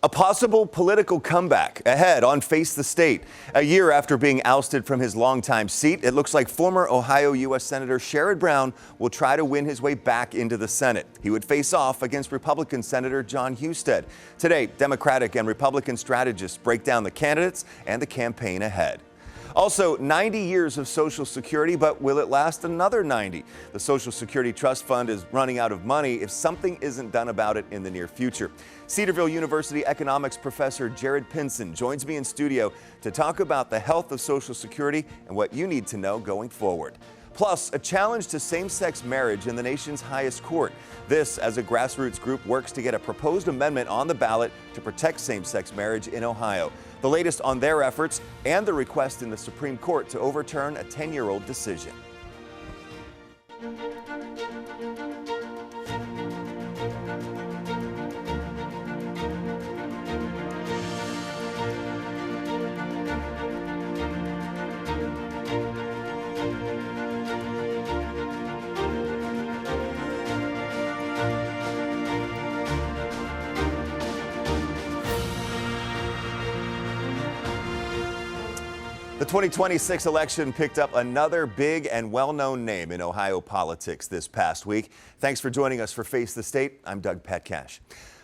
A possible political comeback ahead on Face the State. A year after being ousted from his longtime seat, it looks like former Ohio U.S. Senator Sherrod Brown will try to win his way back into the Senate. He would face off against Republican Senator Jon Husted. Today, Democratic and Republican strategists break down the candidates and the campaign ahead. Also, 90 years of Social Security, but will it last another 90? The Social Security Trust Fund is running out of money if something isn't done about it in the near future. Cedarville University economics professor Jared Pinson joins me in studio to talk about the health of Social Security and what you need to know going forward. Plus, a challenge to same-sex marriage in the nation's highest court. This as a grassroots group works to get a proposed amendment on the ballot to protect same-sex marriage in Ohio. The latest on their efforts and the request in the Supreme Court to overturn a 10-year-old decision. The 2026 election picked up another big and well-known name in Ohio politics this past week. Thanks for joining us for Face the State. I'm Doug Petcash.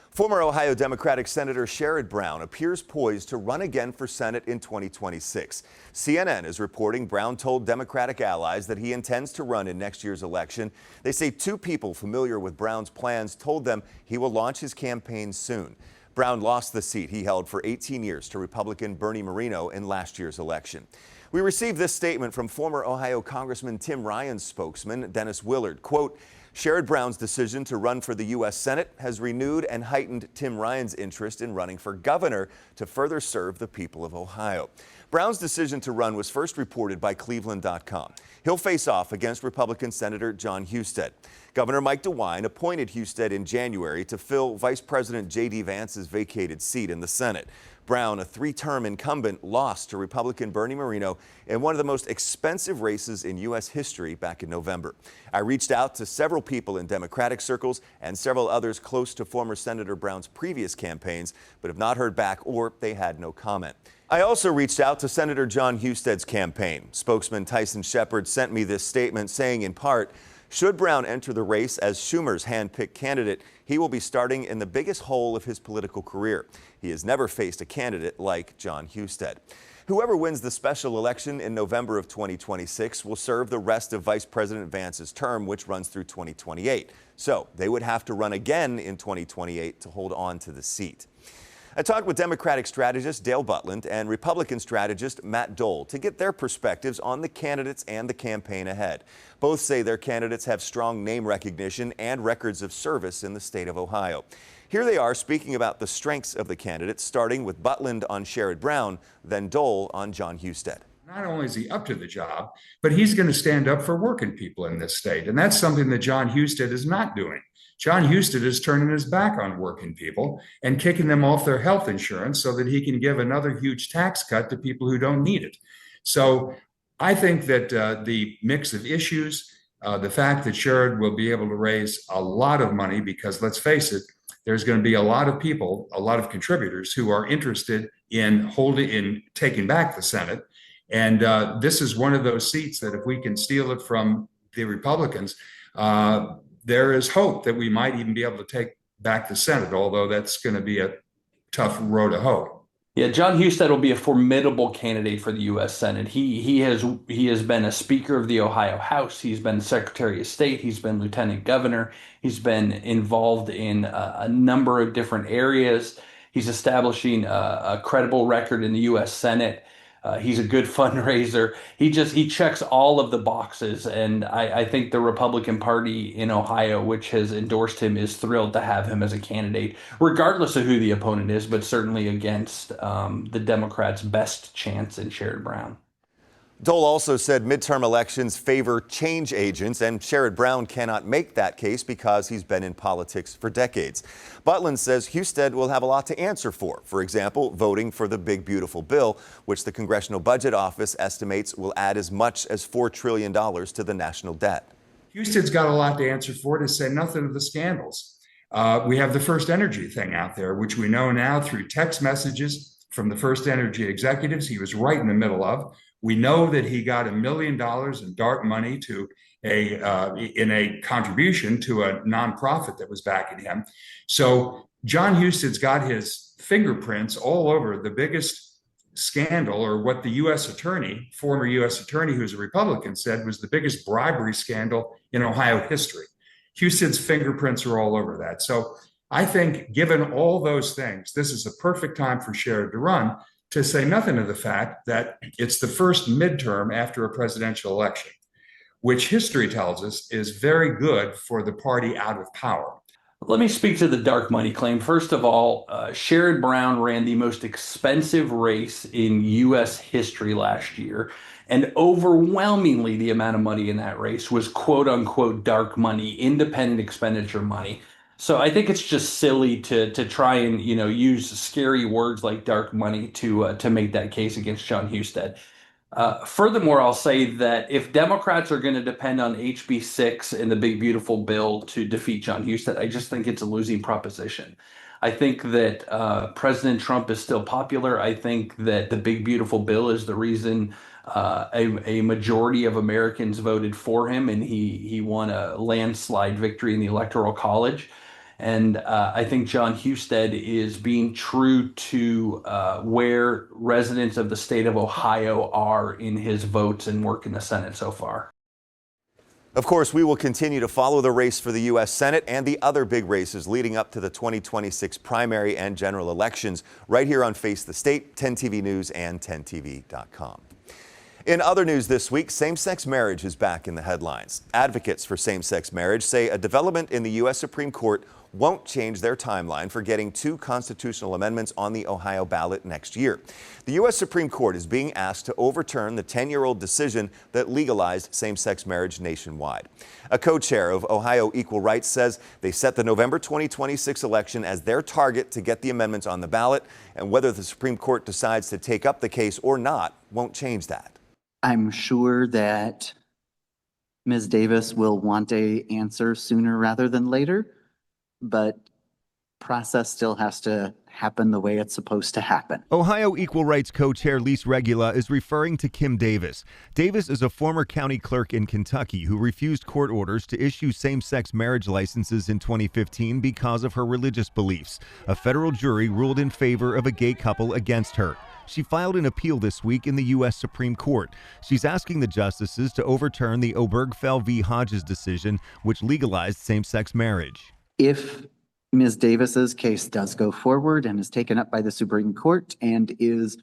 Former Ohio Democratic Senator Sherrod Brown appears poised to run again for Senate in 2026. CNN is reporting Brown told Democratic allies that he intends to run in next year's election. They say two people familiar with Brown's plans told them he will launch his campaign soon. Brown lost the seat he held for 18 years to Republican Bernie Moreno in last year's election. We received this statement from former Ohio Congressman Tim Ryan's spokesman, Dennis Willard. Quote, Sherrod Brown's decision to run for the U.S. Senate has renewed and heightened Tim Ryan's interest in running for governor to further serve the people of Ohio. Brown's decision to run was first reported by Cleveland.com. He'll face off against Republican Senator Jon Husted. Governor Mike DeWine appointed Husted in January to fill Vice President J.D. Vance's vacated seat in the Senate. Brown, a three-term incumbent, lost to Republican Bernie Moreno in one of the most expensive races in U.S. history back in November. I reached out to several people in Democratic circles and several others close to former Senator Brown's previous campaigns, but have not heard back or they had no comment. I also reached out to Senator Jon Husted's campaign. Spokesman Tyson Shepard sent me this statement saying, in part, should Brown enter the race as Schumer's hand-picked candidate, he will be starting in the biggest hole of his political career. He has never faced a candidate like Jon Husted. Whoever wins the special election in November of 2026 will serve the rest of Vice President Vance's term, which runs through 2028. So they would have to run again in 2028 to hold on to the seat. I talked with Democratic strategist Dale Butland and Republican strategist Matt Dole to get their perspectives on the candidates and the campaign ahead. Both say their candidates have strong name recognition and records of service in the state of Ohio. Here they are speaking about the strengths of the candidates, starting with Butland on Sherrod Brown, then Dole on Jon Husted. Not only is he up to the job, but he's going to stand up for working people in this state. And that's something that Jon Husted is not doing. Jon Husted is turning his back on working people and kicking them off their health insurance so that he can give another huge tax cut to people who don't need it. So I think that the mix of issues, the fact that Sherrod will be able to raise a lot of money, because let's face it, there's going to be a lot of people, a lot of contributors who are interested in taking back the Senate. And this is one of those seats that if we can steal it from the Republicans, there is hope that we might even be able to take back the Senate, although that's going to be a tough road to hoe. Yeah, Jon Husted will be a formidable candidate for the U.S. Senate. He has been a Speaker of the Ohio House. He's been Secretary of State. He's been Lieutenant Governor. He's been involved in a number of different areas. He's establishing a credible record in the U.S. Senate. He's a good fundraiser. He checks all of the boxes, and I think the Republican Party in Ohio, which has endorsed him, is thrilled to have him as a candidate, regardless of who the opponent is, but certainly against the Democrats' best chance in Sherrod Brown. Dole also said midterm elections favor change agents, and Sherrod Brown cannot make that case because he's been in politics for decades. Butland says Husted will have a lot to answer for example, voting for the Big Beautiful Bill, which the Congressional Budget Office estimates will add as much as $4 trillion to the national debt. Husted's got a lot to answer for, to say nothing of the scandals. We have the First Energy thing out there, which we know now through text messages from the First Energy executives he was right in the middle of. We know that he got $1 million in dark money to in a contribution to a nonprofit that was backing him. So John Husted's got his fingerprints all over the biggest scandal, or what the U.S. attorney, former U.S. attorney who's a Republican, said was the biggest bribery scandal in Ohio history. Husted's fingerprints are all over that. So I think, given all those things, this is a perfect time for Sherrod to run, to say nothing of the fact that it's the first midterm after a presidential election, which history tells us is very good for the party out of power. Let me speak to the dark money claim. First of all, Sherrod Brown ran the most expensive race in U.S. history last year, and overwhelmingly the amount of money in that race was quote unquote dark money, independent expenditure money. So I think it's just silly to try and use scary words like dark money to make that case against John Husted. Furthermore, I'll say that if Democrats are going to depend on HB 6 and the big beautiful bill to defeat John Husted, I just think it's a losing proposition. I think that President Trump is still popular. I think that the big beautiful bill is the reason a majority of Americans voted for him, and he won a landslide victory in the Electoral College. And I think John Husted is being true to where residents of the state of Ohio are in his votes and work in the Senate so far. Of course, we will continue to follow the race for the U.S. Senate and the other big races leading up to the 2026 primary and general elections right here on Face the State, 10TV News, and 10TV.com. In other news this week, same-sex marriage is back in the headlines. Advocates for same-sex marriage say a development in the U.S. Supreme Court won't change their timeline for getting 2 constitutional amendments on the Ohio ballot next year. The U.S. Supreme Court is being asked to overturn the 10-year-old decision that legalized same-sex marriage nationwide. A co-chair of Ohio Equal Rights says they set the November 2026 election as their target to get the amendments on the ballot, and whether the Supreme Court decides to take up the case or not won't change that. I'm sure that Ms. Davis will want an answer sooner rather than later, but process still has to happen the way it's supposed to happen. Ohio Equal Rights co-chair Lise Regula is referring to Kim Davis. Davis is a former county clerk in Kentucky who refused court orders to issue same-sex marriage licenses in 2015 because of her religious beliefs. A federal jury ruled in favor of a gay couple against her. She filed an appeal this week in the U.S. Supreme Court. She's asking the justices to overturn the Obergefell v. Hodges decision, which legalized same-sex marriage. If Ms. Davis's case does go forward and is taken up by the Supreme Court and is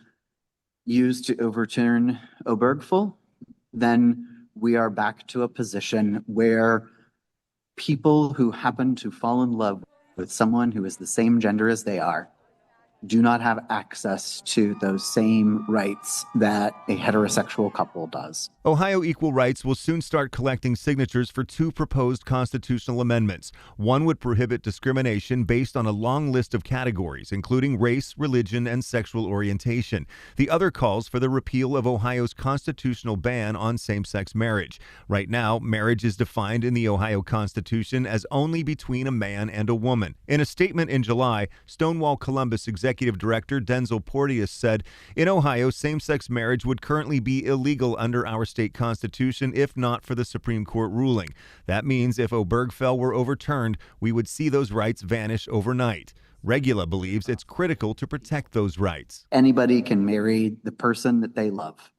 used to overturn Obergefell, then we are back to a position where people who happen to fall in love with someone who is the same gender as they are do not have access to those same rights that a heterosexual couple does. Ohio Equal Rights will soon start collecting signatures for 2 proposed constitutional amendments. One would prohibit discrimination based on a long list of categories, including race, religion, and sexual orientation. The other calls for the repeal of Ohio's constitutional ban on same-sex marriage. Right now, marriage is defined in the Ohio Constitution as only between a man and a woman. In a statement in July, Stonewall Columbus Executive Director Denzel Porteous said, "In Ohio, same-sex marriage would currently be illegal under our state constitution if not for the Supreme Court ruling. That means if Obergefell were overturned, we would see those rights vanish overnight." Regula believes it's critical to protect those rights. Anybody can marry the person that they love.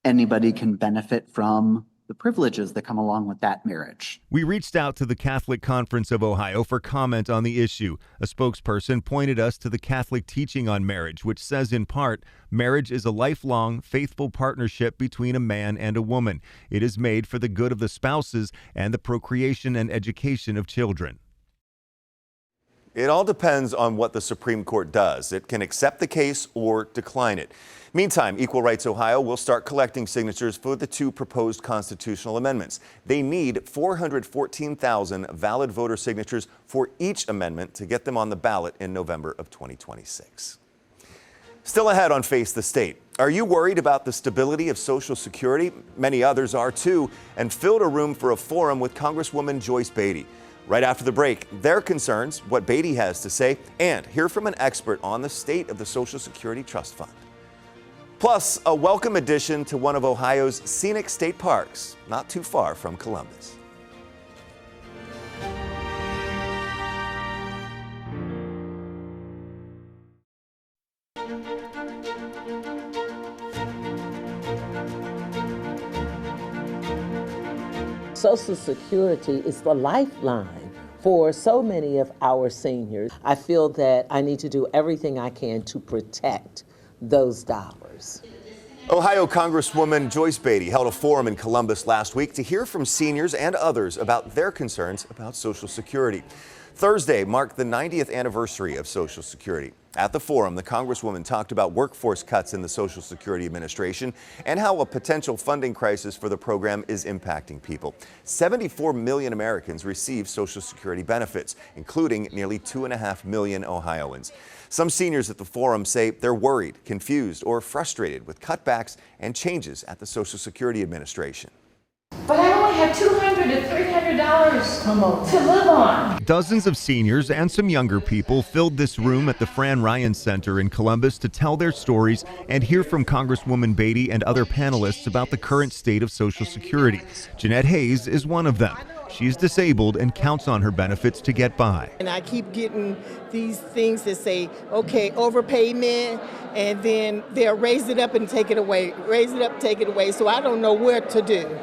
Anybody can benefit from the privileges that come along with that marriage. We reached out to the Catholic Conference of Ohio for comment on the issue. A spokesperson pointed us to the Catholic teaching on marriage, which says in part, marriage is a lifelong, faithful partnership between a man and a woman. It is made for the good of the spouses and the procreation and education of children. It all depends on what the Supreme Court does. It can accept the case or decline it. Meantime, Equal Rights Ohio will start collecting signatures for the 2 proposed constitutional amendments. They need 414,000 valid voter signatures for each amendment to get them on the ballot in November of 2026. Still ahead on Face the State. Are you worried about the stability of Social Security? Many others are too, and filled a room for a forum with Congresswoman Joyce Beatty. Right after the break, their concerns, what Beatty has to say, and hear from an expert on the state of the Social Security Trust Fund. Plus, a welcome addition to one of Ohio's scenic state parks, not too far from Columbus. Social Security is the lifeline for so many of our seniors. I feel that I need to do everything I can to protect those dollars. Ohio Congresswoman Joyce Beatty held a forum in Columbus last week to hear from seniors and others about their concerns about Social Security. Thursday marked the 90th anniversary of Social Security. At the forum, the Congresswoman talked about workforce cuts in the Social Security Administration and how a potential funding crisis for the program is impacting people. 74 million Americans receive Social Security benefits, including nearly 2.5 million Ohioans. Some seniors at the forum say they're worried, confused, or frustrated with cutbacks and changes at the Social Security Administration. But I only have $200 to $300 to live on. Dozens of seniors and some younger people filled this room at the Fran Ryan Center in Columbus to tell their stories and hear from Congresswoman Beatty and other panelists about the current state of Social Security. Jeanette Hayes is one of them. She's disabled and counts on her benefits to get by. And I keep getting these things that say, okay, overpayment, and then they'll raise it up and take it away, raise it up, take it away. So I don't know what to do.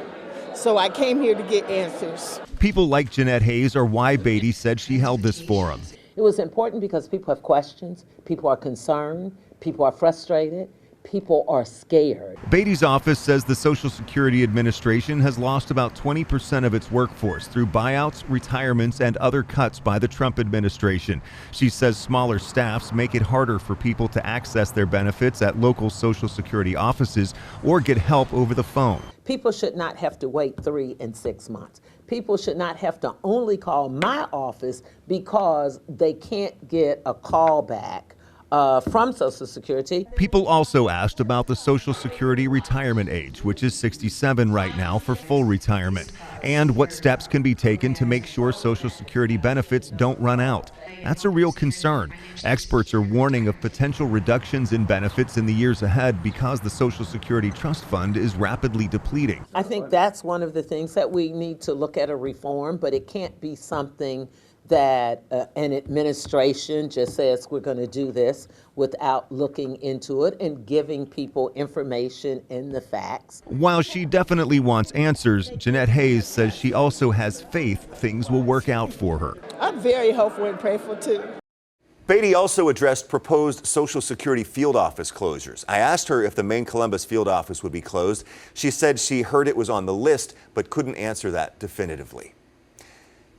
So I came here to get answers. People like Jeanette Hayes are why Beatty said she held this forum. It was important because people have questions, people are concerned, people are frustrated, people are scared. Beatty's office says the Social Security Administration has lost about 20% of its workforce through buyouts, retirements, and other cuts by the Trump administration. She says smaller staffs make it harder for people to access their benefits at local Social Security offices or get help over the phone. People should not have to wait 3 and 6 months. People should not have to only call my office because they can't get a call back from Social Security. People also asked about the Social Security retirement age, which is 67 right now for full retirement, and what steps can be taken to make sure Social Security benefits don't run out. That's a real concern. Experts are warning of potential reductions in benefits in the years ahead because the Social Security Trust Fund is rapidly depleting. I think that's one of the things that we need to look at a reform, but it can't be something that an administration just says we're going to do this without looking into it and giving people information and the facts. While she definitely wants answers, Jeanette Hayes says she also has faith things will work out for her. I'm very hopeful and prayerful too. Beatty also addressed proposed Social Security field office closures. I asked her if the main Columbus field office would be closed. She said she heard it was on the list, but couldn't answer that definitively.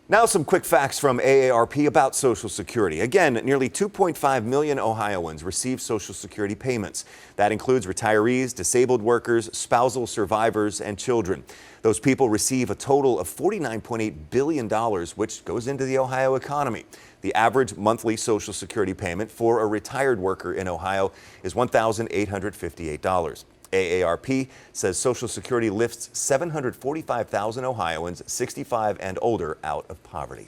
Now some quick facts from AARP about Social Security. Again, nearly 2.5 million Ohioans receive Social Security payments. That includes retirees, disabled workers, spousal survivors, and children. Those people receive a total of $49.8 billion, which goes into the Ohio economy. The average monthly Social Security payment for a retired worker in Ohio is $1,858. AARP says Social Security lifts 745,000 Ohioans 65 and older out of poverty.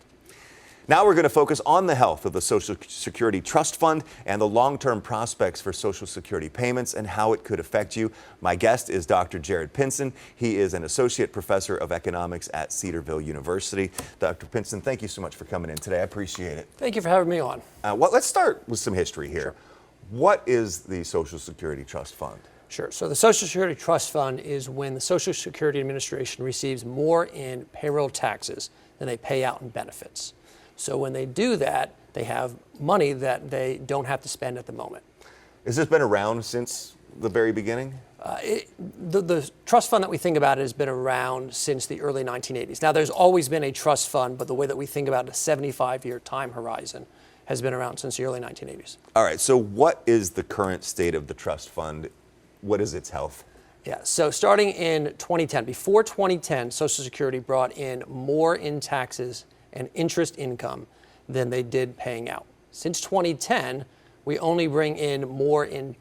Now we're going to focus on the health of the Social Security Trust Fund and the long-term prospects for Social Security payments and how it could affect you. My guest is Dr. Sherrod Brown. He is an associate professor of economics at Cedarville University. Dr. Brown, thank you so much for coming in today. I appreciate it. Thank you for having me on. Let's start with some history here. Sure. What is the Social Security Trust Fund? Sure. So the Social Security Trust Fund is when the Social Security Administration receives more in payroll taxes than they pay out in benefits. So when they do that, they have money that they don't have to spend at the moment. Has this been around since the very beginning? The trust fund that we think about has been around since the early 1980s. Now, there's always been a trust fund, but the way that we think about a 75-year time horizon has been around since the early 1980s. All right. So what is the current state of the trust fund? What is its health? Yeah, so starting in 2010, before 2010, Social Security brought in more in taxes and interest income than they did paying out. Since 2010, we only bring in more in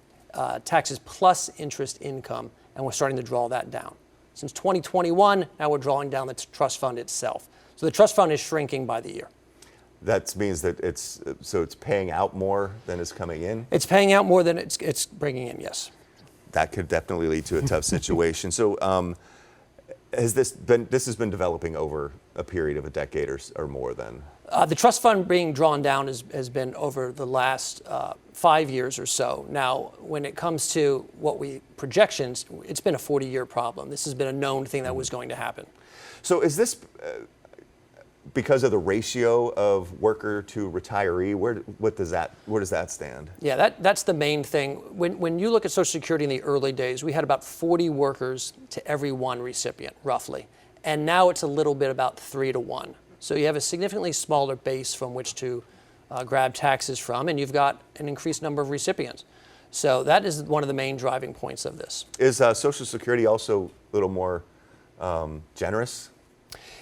taxes plus interest income, and we're starting to draw that down. Since 2021, now we're drawing down the trust fund itself. So the trust fund is shrinking by the year. That means that it's paying out more than is coming in? It's paying out more than it's bringing in, yes. That could definitely lead to a tough situation. So has this has been developing over a period of a decade or more then? The trust fund being drawn down has been over the last 5 years or so. Now, when it comes to projections, it's been a 40-year problem. This has been a known thing that was going to happen. So is this because of the ratio of worker to retiree? Where does that stand? Yeah, that's the main thing. When you look at Social Security in the early days, we had about 40 workers to every one recipient, roughly. And now it's a little bit about 3 to 1. So you have a significantly smaller base from which to grab taxes from, and you've got an increased number of recipients. So that is one of the main driving points of this. Is Social Security also a little more generous?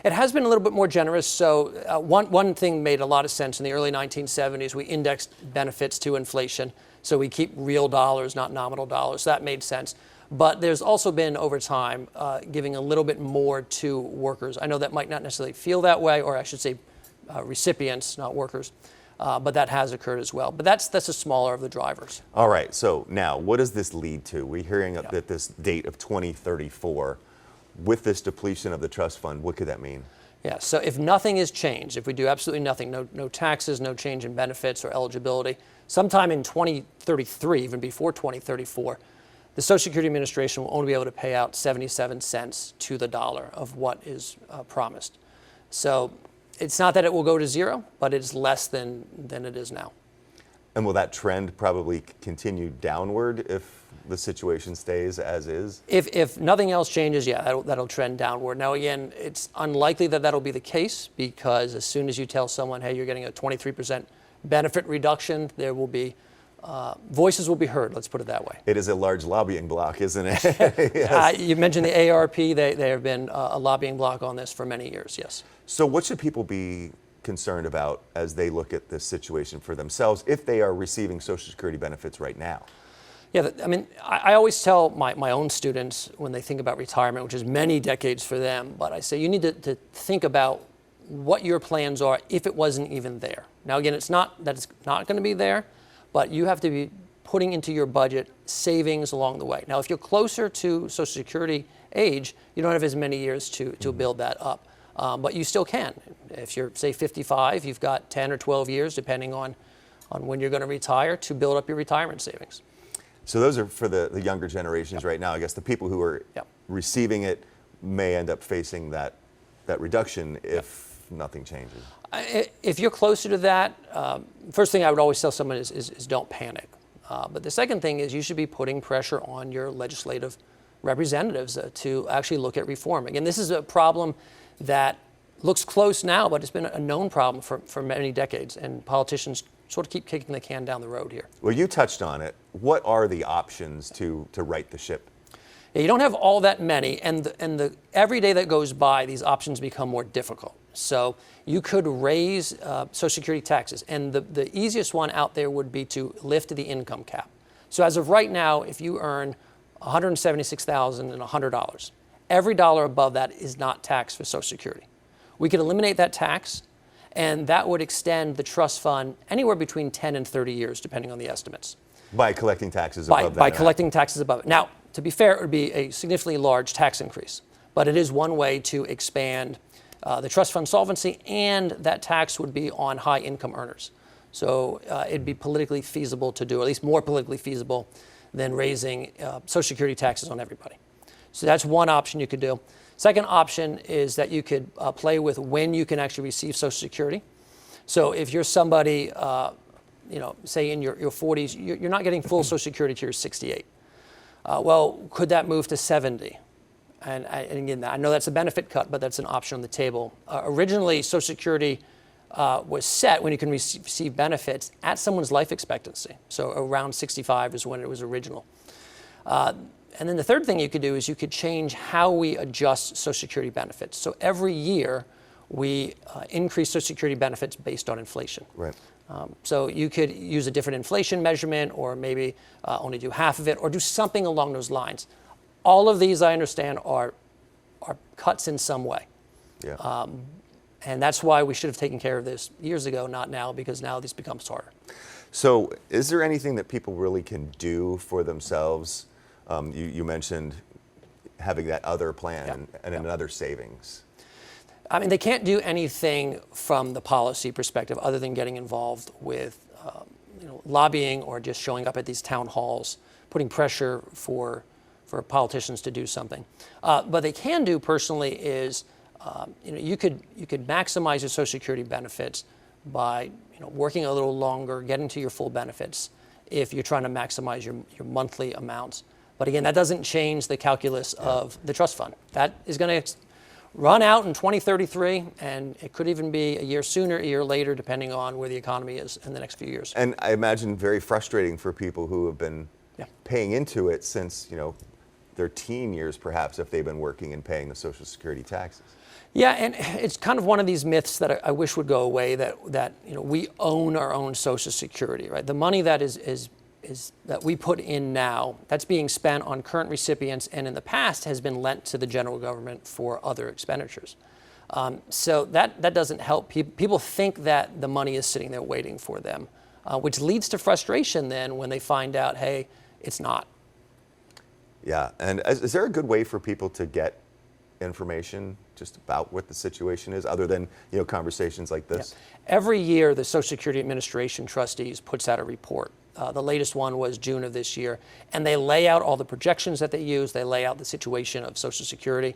It has been a little bit more generous. So one thing made a lot of sense in the early 1970s. We indexed benefits to inflation. So we keep real dollars, not nominal dollars. So that made sense. But there's also been, over time, giving a little bit more to workers. I know that might not necessarily feel that way, or I should say recipients, not workers. But that has occurred as well. But that's a smaller of the drivers. All right. So now, what does this lead to? We're hearing that this date of 2034. With this depletion of the trust fund, what could that mean? Yeah, so if nothing is changed, if we do absolutely nothing, no taxes, no change in benefits or eligibility, sometime in 2033, even before 2034, the Social Security Administration will only be able to pay out 77 cents to the dollar of what is promised. So it's not that it will go to zero, but it's less than it is now. And will that trend probably continue downward if the situation stays as is? If nothing else changes, yeah, that'll trend downward. Now, again, it's unlikely that that'll be the case, because as soon as you tell someone, hey, you're getting a 23% benefit reduction, there will be voices will be heard. Let's put it that way. It is a large lobbying block, isn't it? Yes. You mentioned the ARP. They have been a lobbying block on this for many years. Yes. So, what should people be concerned about as they look at this situation for themselves if they are receiving Social Security benefits right now? Yeah, I mean, I always tell my own students when they think about retirement, which is many decades for them, but I say you need to think about what your plans are if it wasn't even there. Now, again, it's not that it's not going to be there, but you have to be putting into your budget savings along the way. Now, if you're closer to Social Security age, you don't have as many years to build that up, but you still can. If you're, say, 55, you've got 10 or 12 years, depending on when you're going to retire, to build up your retirement savings. So those are for the younger generations right now. I guess the people who are receiving it may end up facing that reduction if nothing changes. If you're closer to that, first thing I would always tell someone is don't panic. But the second thing is you should be putting pressure on your legislative representatives to actually look at reform. Again, this is a problem that looks close now, but it's been a known problem for many decades, and politicians sort of keep kicking the can down the road here. Well, you touched on it. What are the options to right the ship? Yeah, you don't have all that many, and every day that goes by, these options become more difficult. So you could raise Social Security taxes, and the easiest one out there would be to lift the income cap. So as of right now, if you earn $176,100, every dollar above that is not taxed for Social Security. We could eliminate that tax, and that would extend the trust fund anywhere between 10 and 30 years, depending on the estimates. By collecting taxes above that? By collecting taxes above it. Now, to be fair, it would be a significantly large tax increase, but it is one way to expand the trust fund solvency, and that tax would be on high income earners. So it'd be politically feasible to do, or at least more politically feasible than raising Social Security taxes on everybody. So that's one option you could do. Second option is that you could play with when you can actually receive Social Security. So if you're somebody, say in your 40s, you're not getting full Social Security till you're 68. Well, could that move to 70? And again, I know that's a benefit cut, but that's an option on the table. Originally, Social Security was set when you can receive benefits at someone's life expectancy. So around 65 is when it was original. And then the third thing you could do is you could change how we adjust Social Security benefits. So every year, we increase Social Security benefits based on inflation. Right. So you could use a different inflation measurement, or maybe only do half of it, or do something along those lines. All of these, I understand, are cuts in some way. Yeah. And that's why we should have taken care of this years ago, not now, because now this becomes harder. So is there anything that people really can do for themselves? You mentioned having that other plan and another savings. I mean, they can't do anything from the policy perspective other than getting involved with lobbying or just showing up at these town halls, putting pressure for politicians to do something. What they can do personally is, you could maximize your Social Security benefits by working a little longer, getting to your full benefits if you're trying to maximize your monthly amounts. But again, that doesn't change the calculus of the trust fund. That is going to run out in 2033, and it could even be a year sooner, a year later, depending on where the economy is in the next few years. And I imagine very frustrating for people who have been paying into it since, their teen years, perhaps, if they've been working and paying the Social Security taxes. Yeah, and it's kind of one of these myths that I wish would go away, that we own our own Social Security, right? The money that is that we put in now, that's being spent on current recipients, and in the past has been lent to the general government for other expenditures. So that doesn't help. People think that the money is sitting there waiting for them, which leads to frustration then when they find out, hey, it's not. Yeah, and is there a good way for people to get information just about what the situation is, other than conversations like this? Yeah. Every year, the Social Security Administration trustees puts out a report. The latest one was June of this year, and they lay out all the projections that they use. They lay out the situation of Social Security.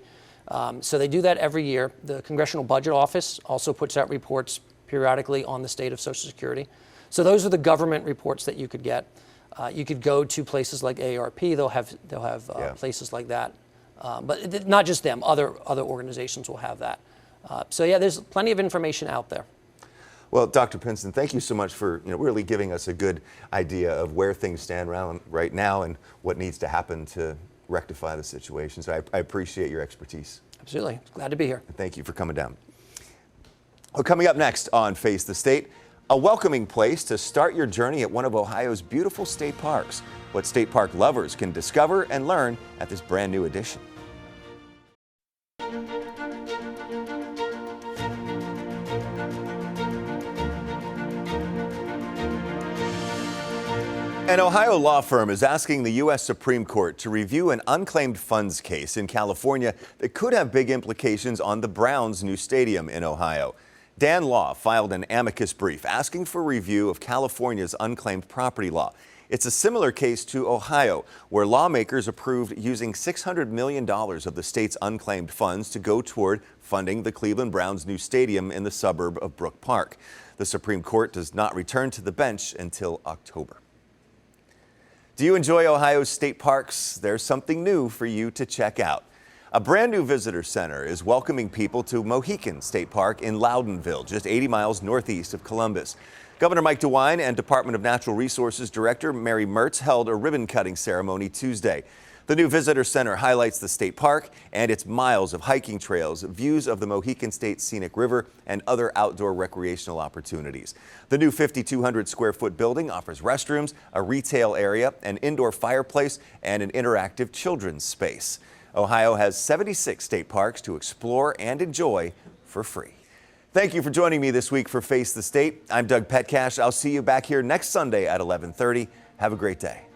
So they do that every year. The Congressional Budget Office also puts out reports periodically on the state of Social Security. So those are the government reports that you could get. You could go to places like AARP. They'll have places like that. But not just them. Other organizations will have that. So yeah, there's plenty of information out there. Well, Dr. Pinson, thank you so much for really giving us a good idea of where things stand right now and what needs to happen to rectify the situation. So I appreciate your expertise. Absolutely. Glad to be here. And thank you for coming down. Well, coming up next on Face the State, a welcoming place to start your journey at one of Ohio's beautiful state parks. What state park lovers can discover and learn at this brand new edition. An Ohio law firm is asking the U.S. Supreme Court to review an unclaimed funds case in California that could have big implications on the Browns' new stadium in Ohio. Dan Law filed an amicus brief asking for review of California's unclaimed property law. It's a similar case to Ohio, where lawmakers approved using $600 million of the state's unclaimed funds to go toward funding the Cleveland Browns' new stadium in the suburb of Brook Park. The Supreme Court does not return to the bench until October. Do you enjoy Ohio's state parks? There's something new for you to check out. A brand new visitor center is welcoming people to Mohican State Park in Loudonville, just 80 miles northeast of Columbus. Governor Mike DeWine and Department of Natural Resources Director Mary Mertz held a ribbon-cutting ceremony Tuesday. The new visitor center highlights the state park and its miles of hiking trails, views of the Mohican State Scenic River, and other outdoor recreational opportunities. The new 5,200 square foot building offers restrooms, a retail area, an indoor fireplace, and an interactive children's space. Ohio has 76 state parks to explore and enjoy for free. Thank you for joining me this week for Face the State. I'm Doug Petcash. I'll see you back here next Sunday at 11:30. Have a great day.